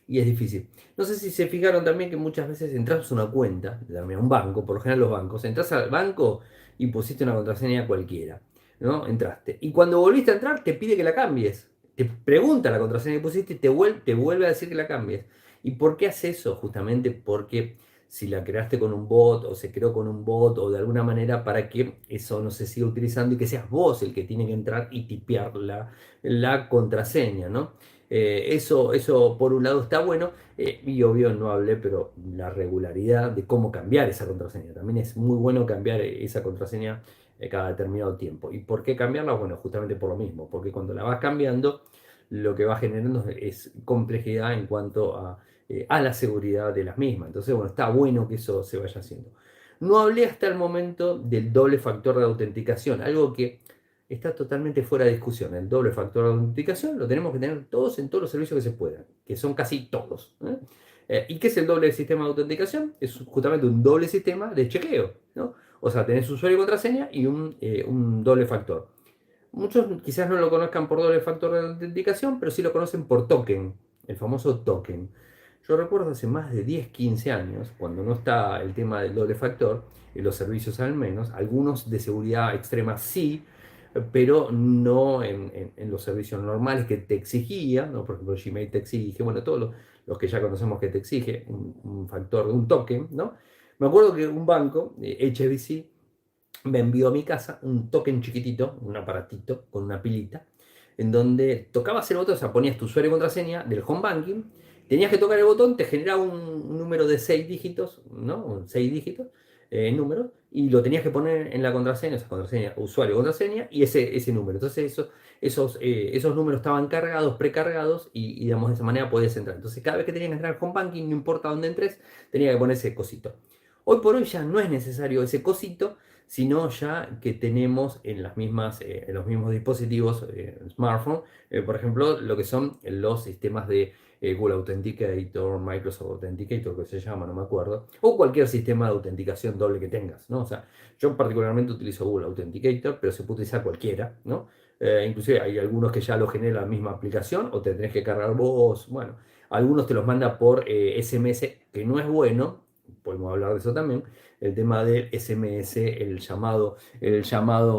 y es difícil. No sé si se fijaron también que muchas veces entras a una cuenta, a un banco, por lo general los bancos, entras al banco y pusiste una contraseña cualquiera, ¿no? Entraste. Y cuando volviste a entrar te pide que la cambies. Te pregunta la contraseña que pusiste y te vuelve a decir que la cambies. ¿Y por qué hace eso? Justamente porque si la creaste con un bot o se creó con un bot o de alguna manera para que eso no se siga utilizando y que seas vos el que tiene que entrar y tipear la contraseña, ¿no? Eso por un lado está bueno y obvio no hablé, pero la regularidad de cómo cambiar esa contraseña. También es muy bueno cambiar esa contraseña cada determinado tiempo. ¿Y por qué cambiarla? Bueno, justamente por lo mismo, porque cuando la vas cambiando, lo que va generando es complejidad en cuanto a la seguridad de las mismas. Entonces, bueno, está bueno que eso se vaya haciendo. No hablé hasta el momento del doble factor de autenticación, algo que está totalmente fuera de discusión. El doble factor de autenticación lo tenemos que tener todos en todos los servicios que se puedan, que son casi todos. ¿Y qué es el doble sistema de autenticación? Es justamente un doble sistema de chequeo, ¿no? O sea, tenés usuario y contraseña y un doble factor. Muchos quizás no lo conozcan por doble factor de autenticación, pero sí lo conocen por token, el famoso token. Yo recuerdo hace más de 10, 15 años, cuando no está el tema del doble factor, en los servicios al menos, algunos de seguridad extrema sí, pero no en los servicios normales que te exigía, ¿no? Por ejemplo, Gmail te exige, bueno, todos los que ya conocemos que te exige un factor, un token, ¿no? Me acuerdo que un banco, HSBC, me envió a mi casa un token chiquitito, un aparatito con una pilita, en donde tocabas el botón, o sea, ponías tu usuario y contraseña del home banking, tenías que tocar el botón, te generaba un número de 6 dígitos, ¿no? 6 dígitos, número, y lo tenías que poner en la contraseña, esa contraseña, usuario y contraseña, y ese número. Entonces esos números estaban cargados, precargados, y digamos, de esa manera podías entrar. Entonces cada vez que tenías que entrar al home banking, no importa dónde entres, tenía que poner ese cosito. Hoy por hoy ya no es necesario ese cosito, sino ya que tenemos en los mismos dispositivos smartphone, por ejemplo, lo que son los sistemas de Google Authenticator, Microsoft Authenticator, que se llama, no me acuerdo, o cualquier sistema de autenticación doble que tengas, ¿no? O sea, yo particularmente utilizo Google Authenticator, pero se puede utilizar cualquiera, ¿no? Inclusive hay algunos que ya lo genera la misma aplicación o te tenés que cargar vos, bueno, algunos te los manda por SMS, que no es bueno, podemos hablar de eso también, el tema del SMS, el llamado,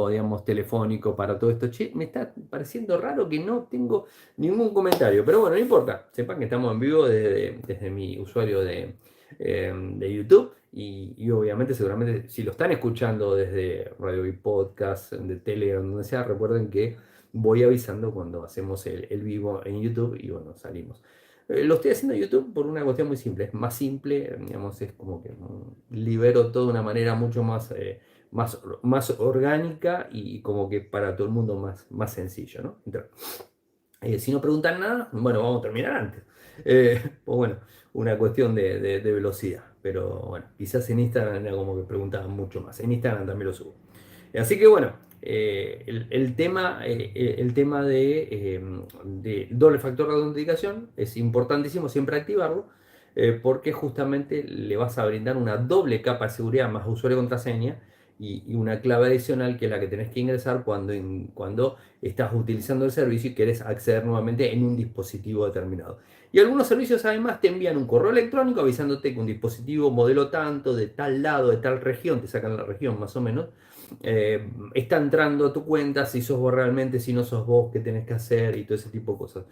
digamos, telefónico para todo esto. Che, me está pareciendo raro que no tengo ningún comentario, pero bueno, no importa. Sepan que estamos en vivo desde mi usuario de YouTube y obviamente, seguramente, si lo están escuchando desde Radio y Podcast, de Telegram, donde sea, recuerden que voy avisando cuando hacemos el vivo en YouTube y bueno, salimos. Lo estoy haciendo en YouTube por una cuestión muy simple. Es más simple, digamos, es como que libero todo de una manera mucho más orgánica y como que para todo el mundo más sencillo, ¿no? Si no preguntan nada, bueno, vamos a terminar antes. Pues bueno, una cuestión de velocidad. Pero bueno, quizás en Instagram era como que preguntaban mucho más. En Instagram también lo subo. Así que bueno, el tema de doble factor de autenticación es importantísimo siempre activarlo, porque justamente le vas a brindar una doble capa de seguridad más usuario y contraseña y una clave adicional que es la que tenés que ingresar cuando estás utilizando el servicio y querés acceder nuevamente en un dispositivo determinado. Y algunos servicios además te envían un correo electrónico avisándote que un dispositivo modelo tanto, de tal lado, de tal región, te sacan la región más o menos, está entrando a tu cuenta, si sos vos realmente, si no sos vos, qué tenés que hacer y todo ese tipo de cosas.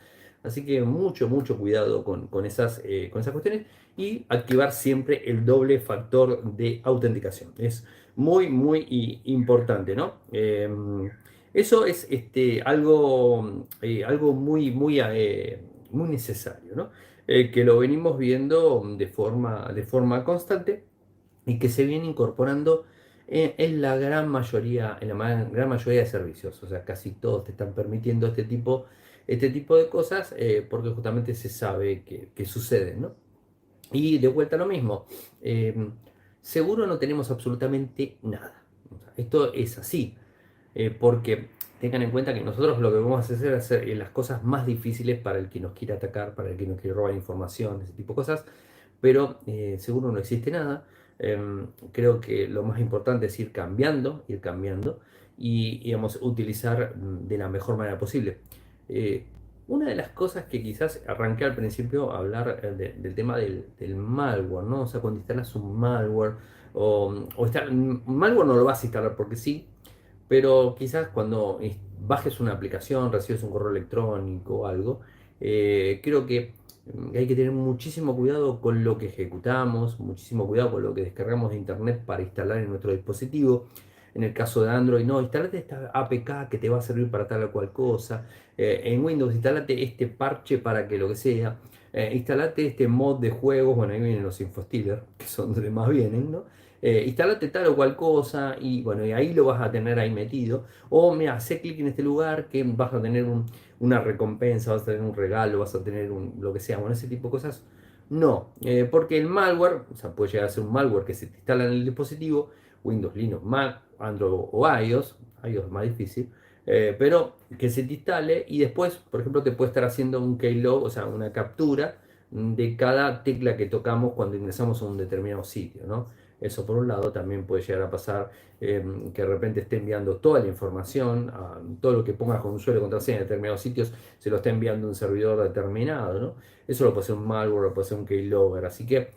Así que mucho cuidado con esas cuestiones y activar siempre el doble factor de autenticación. Es muy importante, ¿no? Eso es algo muy necesario, ¿no? Que lo venimos viendo de forma constante y que se viene incorporando en la gran mayoría, gran mayoría de servicios. O sea, casi todos te están permitiendo este tipo de cosas porque justamente se sabe que sucede, ¿no? Y de vuelta a lo mismo, eh, seguro no tenemos absolutamente nada. O sea, esto es así, porque tengan en cuenta que nosotros lo que vamos a hacer es hacer las cosas más difíciles para el que nos quiere atacar, para el que nos quiere robar información, ese tipo de cosas, pero seguro no existe nada. Creo que lo más importante es ir cambiando y digamos, utilizar de la mejor manera posible. Eh, una de las cosas que quizás arranqué al principio a hablar del tema del malware, ¿no? O sea, cuando instalas un malware malware no lo vas a instalar porque sí, pero quizás cuando bajes una aplicación, recibes un correo electrónico o algo, creo que hay que tener muchísimo cuidado con lo que ejecutamos, muchísimo cuidado con lo que descargamos de internet para instalar en nuestro dispositivo. En el caso de Android, no, instalate esta APK que te va a servir para tal o cual cosa. En Windows, instalate este parche para que lo que sea. Instalate este mod de juegos, bueno, ahí vienen los infostealers, que son donde más vienen, ¿no? Instalate tal o cual cosa y bueno, y ahí lo vas a tener ahí metido. O mira, hace clic en este lugar que vas a tener una recompensa, vas a tener un regalo, vas a tener lo que sea, bueno, ese tipo de cosas. No, porque el malware, o sea, puede llegar a ser un malware que se te instala en el dispositivo, Windows, Linux, Mac, Android o iOS es más difícil, pero que se te instale y después, por ejemplo, te puede estar haciendo un keylog, o sea, una captura de cada tecla que tocamos cuando ingresamos a un determinado sitio, ¿no? Eso por un lado también puede llegar a pasar que de repente esté enviando toda la información, todo lo que pongas con usuario y contraseña en determinados sitios, se lo está enviando un servidor determinado, ¿no? Eso lo puede ser un malware, lo puede ser un keylogger, así que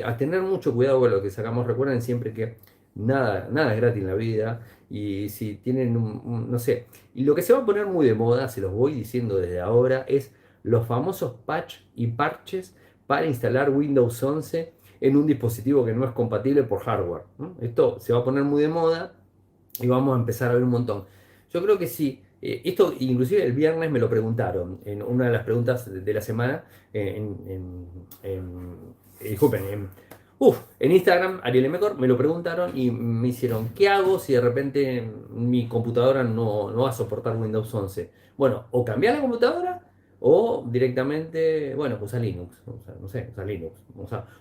a tener mucho cuidado con lo que sacamos. Recuerden siempre que nada es gratis en la vida y si tienen no sé, y lo que se va a poner muy de moda, se los voy diciendo desde ahora, es los famosos patch y parches para instalar Windows 11 en un dispositivo que no es compatible por hardware, ¿no? Esto se va a poner muy de moda y vamos a empezar a ver un montón. Yo creo que sí. Esto inclusive el viernes me lo preguntaron en una de las preguntas de la semana. Disculpen, en Instagram, Ariel Mecor, me lo preguntaron y me hicieron, ¿qué hago si de repente mi computadora no va a soportar Windows 11? Bueno, o cambiar la computadora o directamente, bueno, usa Linux, o sea, no sé, usa Linux,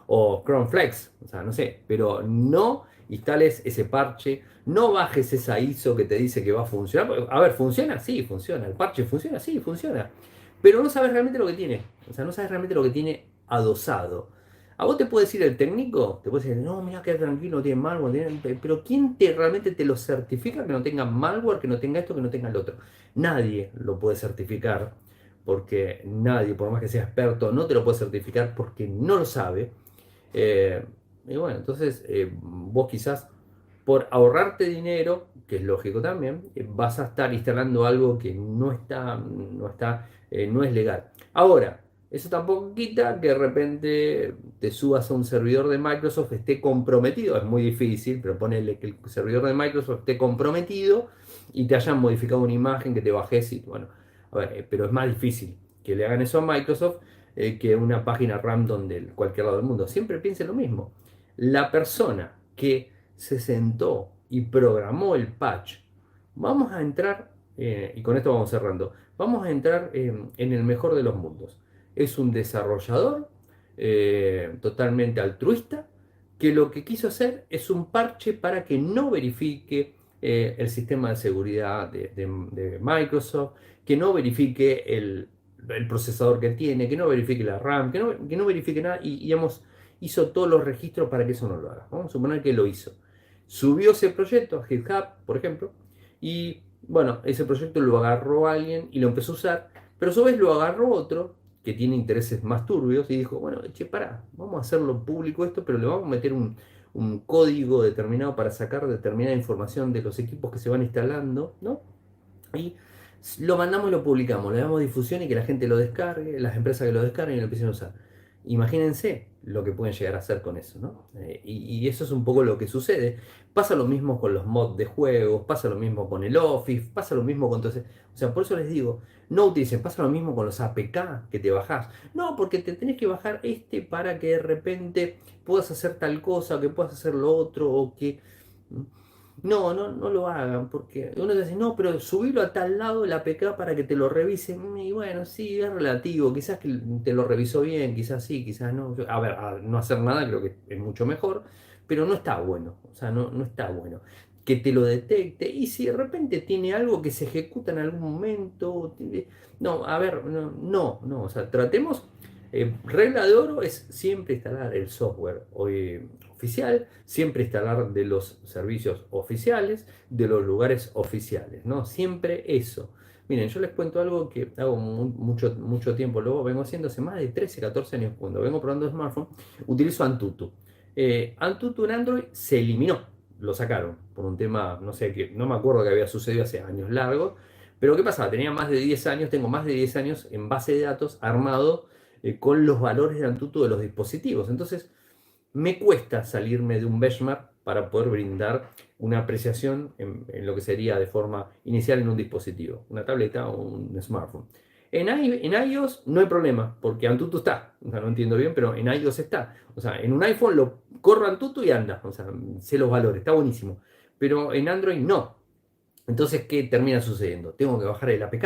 o Chrome Flex, o sea, no sé, pero no instales ese parche, no bajes esa ISO que te dice que va a funcionar. A ver, ¿funciona? Sí, funciona. ¿El parche funciona? Sí, funciona. Pero no sabes realmente lo que tiene, o sea, no sabes realmente lo que tiene adosado. A vos te puede decir el técnico, te puede decir, no, mira, quédate tranquilo, no tiene malware, pero ¿quién realmente te lo certifica que no tenga malware, que no tenga esto, que no tenga el otro? Nadie lo puede certificar, porque nadie, por más que sea experto, no te lo puede certificar porque no lo sabe. Eh, y bueno, entonces vos quizás por ahorrarte dinero, que es lógico también, vas a estar instalando algo que no es legal. Ahora, eso tampoco quita que de repente te subas a un servidor de Microsoft, esté comprometido, es muy difícil, pero ponele que el servidor de Microsoft esté comprometido y te hayan modificado una imagen que te bajes y bueno, a ver, pero es más difícil que le hagan eso a Microsoft que una página random de cualquier lado del mundo. Siempre piensen lo mismo. La persona que se sentó y programó el patch, vamos a entrar, y con esto vamos cerrando, vamos a entrar en el mejor de los mundos. Es un desarrollador totalmente altruista que lo que quiso hacer es un parche para que no verifique el sistema de seguridad de Microsoft, que no verifique el procesador que tiene, que no verifique la RAM, que no verifique nada y, digamos, hizo todos los registros para que eso no lo haga. Vamos a suponer que lo hizo. Subió ese proyecto a GitHub, por ejemplo, y bueno, ese proyecto lo agarró alguien y lo empezó a usar, pero a su vez lo agarró otro que tiene intereses más turbios y dijo, bueno, che, pará, vamos a hacerlo público esto, pero le vamos a meter un código determinado para sacar determinada información de los equipos que se van instalando, ¿no? Y lo mandamos y lo publicamos, le damos difusión y que la gente lo descargue, las empresas que lo descarguen y lo empiecen a usar. Imagínense lo que pueden llegar a hacer con eso, ¿no? Y eso es un poco lo que sucede. Pasa lo mismo con los mods de juegos, pasa lo mismo con el Office, pasa lo mismo con todo eso. O sea, por eso les digo, no utilicen, pasa lo mismo con los APK que te bajás. No, porque te tenés que bajar para que de repente puedas hacer tal cosa, o que puedas hacer lo otro, o que... No, no, no lo hagan, porque uno dice, no, pero subirlo a tal lado el APK para que te lo revisen. Y bueno, sí, es relativo, quizás que te lo revisó bien, quizás sí, quizás no. A ver, no hacer nada creo que es mucho mejor, pero no está bueno, o sea, no, no está bueno. Que te lo detecte, y si de repente tiene algo que se ejecuta en algún momento, no, a ver, no, no, no, o sea, tratemos, regla de oro es siempre instalar el software oficial, siempre instalar de los servicios oficiales, de los lugares oficiales, ¿no? Siempre eso. Miren, yo les cuento algo que hago mucho, mucho tiempo, luego vengo haciendo hace más de 13, 14 años, cuando vengo probando smartphone, utilizo Antutu. Antutu en Android se eliminó, lo sacaron por un tema, no sé, que no me acuerdo que había sucedido hace años largos, pero ¿qué pasaba? Tenía más de 10 años, tengo más de 10 años en base de datos armado con los valores de Antutu de los dispositivos. Entonces, me cuesta salirme de un benchmark para poder brindar una apreciación en lo que sería de forma inicial en un dispositivo, una tableta o un smartphone. En iOS no hay problema, porque Antutu está, o sea, no entiendo bien, pero en iOS está. O sea, en un iPhone lo corro Antutu y anda, o sea, sé los valores, está buenísimo. Pero en Android no. Entonces, ¿qué termina sucediendo? Tengo que bajar el APK.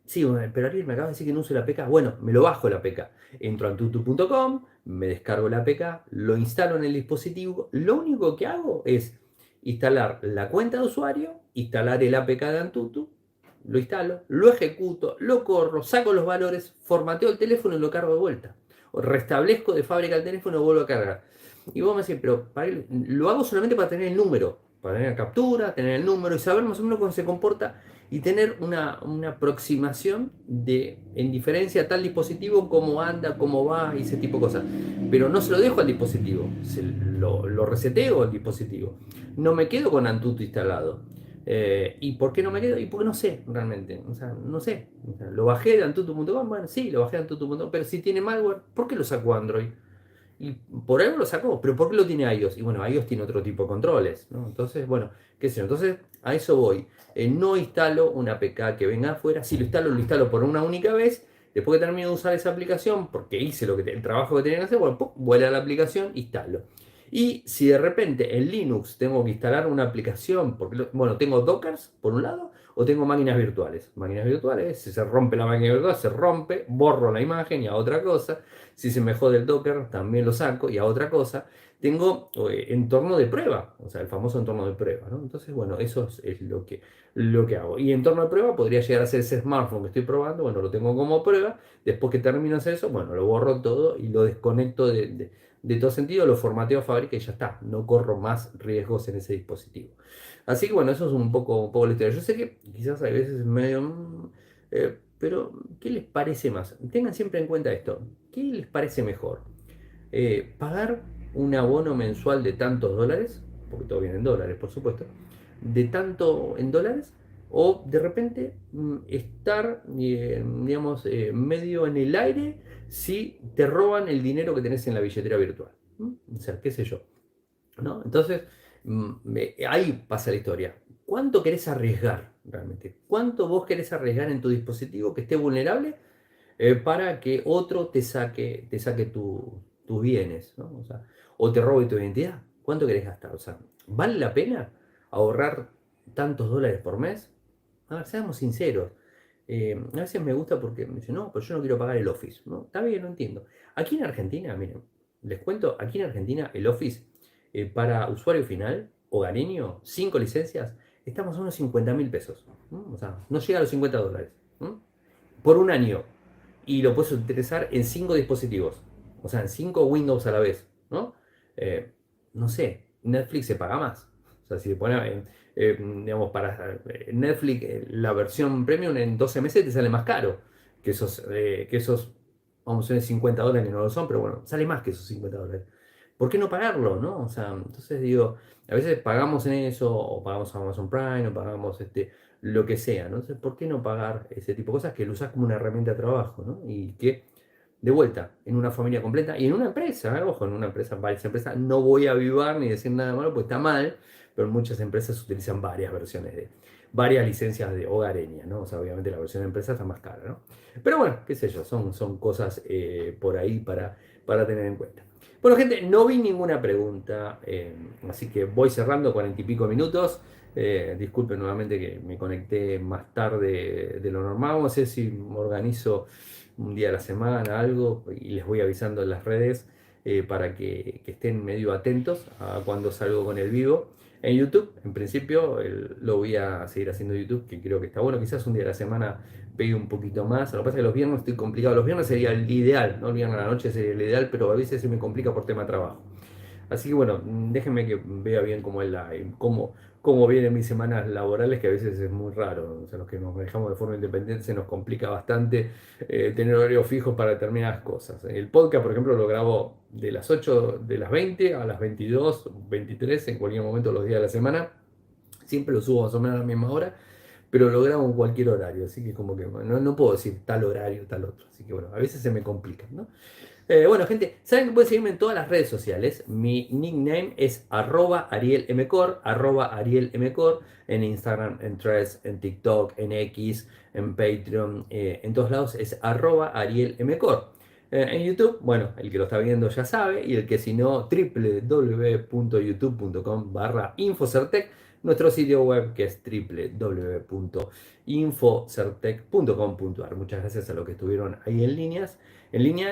Sí, bueno, pero Ariel me acaba de decir que no uso la APK. Bueno, me lo bajo el APK. Entro a antutu.com, me descargo la APK, lo instalo en el dispositivo. Lo único que hago es instalar la cuenta de usuario, instalar el APK de Antutu, lo instalo, lo ejecuto, lo corro, saco los valores, formateo el teléfono y lo cargo de vuelta. O restablezco de fábrica el teléfono y vuelvo a cargar. Y vos me decís, pero lo hago solamente para tener el número, para tener la captura, tener el número y saber más o menos cómo se comporta y tener una aproximación en diferencia a tal dispositivo, cómo anda, cómo va y ese tipo de cosas. Pero no se lo dejo al dispositivo, lo reseteo al dispositivo. No me quedo con Antutu instalado. ¿Y por qué no me quedo? Y porque no sé realmente. O sea, no sé. O sea, lo bajé de antutu.com. Bueno, sí, lo bajé de antutu.com. Pero si tiene malware, ¿por qué lo sacó Android? Y por algo lo sacó, pero ¿por qué lo tiene iOS? Y bueno, iOS tiene otro tipo de controles, ¿no? Entonces, bueno, qué sé yo. Entonces, a eso voy. No instalo una APK que venga afuera. Si lo instalo por una única vez. Después que termino de usar esa aplicación, porque hice el trabajo que tenía que hacer, bueno, ¡pum!, vuelve a la aplicación, instalo. Y si de repente en Linux tengo que instalar una aplicación, porque, bueno, tengo Dockers por un lado, o tengo máquinas virtuales. Máquinas virtuales, si se rompe la máquina virtual, se rompe, borro la imagen y a otra cosa. Si se me jode el Docker, también lo saco y a otra cosa. Tengo entorno de prueba, o sea, el famoso entorno de prueba, ¿no? Entonces, bueno, eso es lo que hago. Y entorno de prueba podría llegar a ser ese smartphone que estoy probando, bueno, lo tengo como prueba. Después que termino de hacer eso, bueno, lo borro todo y lo desconecto de todo sentido, lo formateo a fábrica y ya está. No corro más riesgos en ese dispositivo. Así que bueno, eso es un poco la historia. Yo sé que quizás hay veces medio... pero, ¿qué les parece más? Tengan siempre en cuenta esto. ¿Qué les parece mejor? ¿Pagar un abono mensual de tantos dólares? Porque todo viene en dólares, por supuesto. ¿De tanto en dólares? O de repente estar, digamos, medio en el aire si te roban el dinero que tenés en la billetera virtual. O sea, qué sé yo. ¿No? Entonces, ahí pasa la historia. ¿Cuánto querés arriesgar realmente? ¿Cuánto vos querés arriesgar en tu dispositivo que esté vulnerable para que otro te saque tus bienes, ¿no? O sea, o te robe tu identidad? ¿Cuánto querés gastar? O sea, ¿vale la pena ahorrar tantos dólares por mes? A ver, seamos sinceros. A veces me gusta porque me dicen, no, pero yo no quiero pagar el Office. No, está bien, no entiendo. Aquí en Argentina, miren, les cuento, aquí en Argentina el Office para usuario final hogareño, 5 licencias, estamos a unos 50.000 pesos. O sea, no llega a los $50 por un año. Y lo puedes utilizar en 5 dispositivos. O sea, en 5 Windows a la vez, ¿no? Eh, no sé, Netflix se paga más. O sea, si le pones, digamos, para Netflix, la versión premium en 12 meses te sale más caro que esos, vamos a decir, $50 que no lo son, pero bueno, sale más que esos $50. ¿Por qué no pagarlo, no? O sea, entonces digo, a veces pagamos en eso, o pagamos Amazon Prime, o pagamos lo que sea, ¿no? Entonces, ¿por qué no pagar ese tipo de cosas que lo usas como una herramienta de trabajo, ¿no? Y que, de vuelta, en una familia completa y en una empresa, ojo, en una empresa, varias empresas, no voy a avivar ni decir nada malo, pues está mal, pero muchas empresas utilizan varias versiones varias licencias de hogareña, ¿no? O sea, obviamente la versión de empresa está más cara, ¿no? Pero bueno, qué sé yo, son cosas por ahí para tener en cuenta. Bueno, gente, no vi ninguna pregunta, así que voy cerrando 40 y pico minutos. Disculpen nuevamente que me conecté más tarde de lo normal. Vamos a ver si me organizo un día a la semana, algo, y les voy avisando en las redes para que estén medio atentos a cuando salgo con el vivo. En YouTube, en principio, lo voy a seguir haciendo YouTube, que creo que está bueno. Quizás un día a la semana pegue un poquito más. Lo que pasa es que los viernes estoy complicado. Los viernes sería el ideal, ¿no? El viernes a la noche sería el ideal, pero a veces se me complica por tema de trabajo. Así que bueno, déjenme que vea bien cómo es cómo vienen mis semanas laborales, que a veces es muy raro. O sea, los que nos manejamos de forma independiente se nos complica bastante tener horarios fijos para determinadas cosas. El podcast, por ejemplo, lo grabo de las 8 de las 20 a las 22, 23, en cualquier momento los días de la semana. Siempre lo subo más o menos a la misma hora, pero lo grabo en cualquier horario, así que como que no puedo decir tal horario, tal otro. Así que bueno, a veces se me complica, ¿no? Bueno, gente, saben que pueden seguirme en todas las redes sociales. Mi nickname es @arielmcor, @arielmcor, en Instagram, en Threads, en TikTok, en X, en Patreon, en todos lados es @arielmcor. En YouTube, bueno, el que lo está viendo ya sabe, y el que si no, www.youtube.com/infocertec, nuestro sitio web que es www.infocertec.com.ar. Muchas gracias a los que estuvieron ahí en línea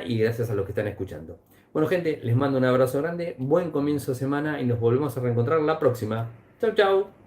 y gracias a los que están escuchando. Bueno, gente, les mando un abrazo grande, buen comienzo de semana y nos volvemos a reencontrar la próxima. Chau, chau.